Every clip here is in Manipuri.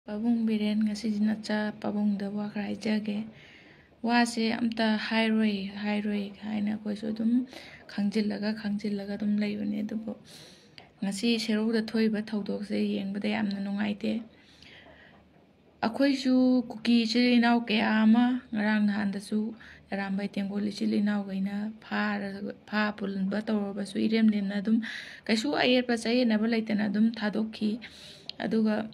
Pabung Biren ngasi nacha Pabung da wa khara haijage wase amta hairoi haina koi so dum khangjillaga dum leibane dubo ngasi serou da thoiba thodok se yengbada yamna nungaite akhoi su kuki chili naw ke ama ngarang nahan da su arambai tengoli chili naw gaina pha pulba tawba su irem lemna dum kaisu ayer pa chai na ba laitana dum thadokhi aduga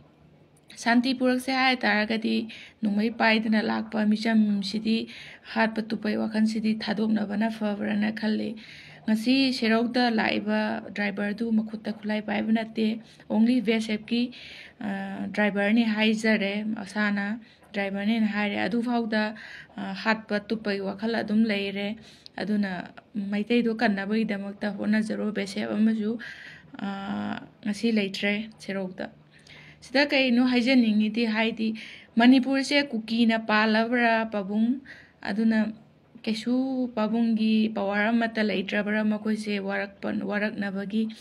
Santi purak se hai taragadi numai paidana lakpa micham sidi hat patupai wakan sidi thadok na bana favrana khalle ngasi serauda laiba driver du makutta khulai paibana te only vsf ki driver ni haijare asana driver ni haire adu fauda hat patupai wakhala dum leire aduna maitai do kannabagi damakta hona zero vsf amaju ngasi leitre serauda Sida kay no Haijani di haidi Manipur se kuki na palabra Pabung aduna kesu Pabungi pawara mata laitrabra makoi se warak na bagi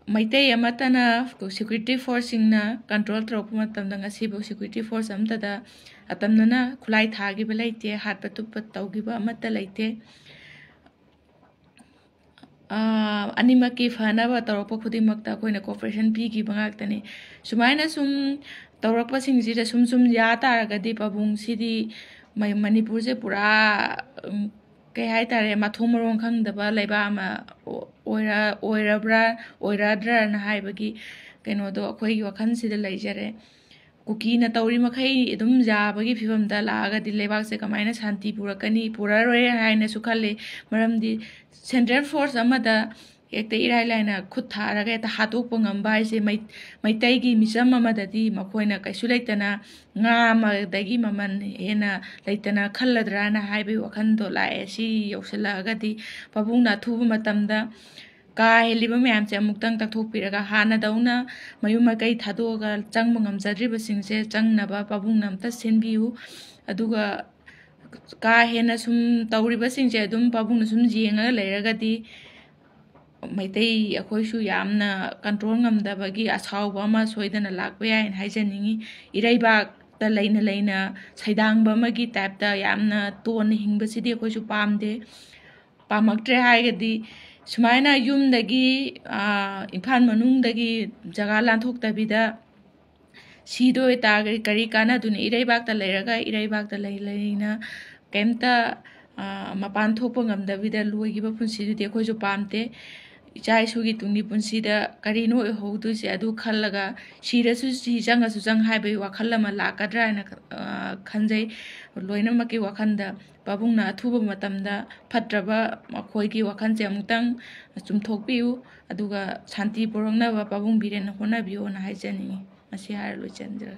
maite yamata na security force na control trop matam da ngasi bo security force amta da atamna na khulai thagi belaite hat patup taugi ba mata laite animaki fana ba tawrokpa khudimakta koina cooperation pigi bangaktani sumaina sum tawrokpa singji da sum ya taragadi Pabung sidi Manipur se pura kai hai tare mathong marong khangdaba laiba ma oiradra na haibagi kaino do akhoi wakhan sida laijare kuki na tawri makhai edum jabagi phibam da laaga di lebak se kamaina shanti purakani puraroi haina sukhalle maramdi central force amada ekte irai laina khut tharaga eta hatok ngamba ise maitai gi misam amada di makhoina kaisu laitana nga ma dagi maman hena laitana khalladra na haibe wakhan do lae si yoksala ga di Pabung na thuba matamda ka heliba myam che muktang takthok piraga hana dauna mayuma kai thadoga changma ngamjadriba singse changnaba Pabung namta senbiu aduga ka hena sum tawriba singse adum Pabung na sum jenga leiraga di maitai akhoi su yamna control ngamdabagi asawba ma soidana lakpa yain haijaningi iraiba ta leina saidangba magi type ta yamna ton hingba sidi akhoi su pamde pamaktre haigadi sumaina yumdagi imphal manungdagi jaga lanthok tabida sido eta kari kana dun iraibak ta leiraga iraibak ta leina kemta mapan thokpa ngamdabida luigiba punsi du akhoi su pamte Ichai sugi tungni punsida karino hodu se adu khallaga shirasu si janga su jang haibe wakhallama lakadra na khanjai loina maki wakhanda Pabung na thuba matamda phatraba makhoi gi wakhan che amutang chumthokpiu aduga shanti porongna ba Pabung Biren hona biyo na haijani asi har lo chandra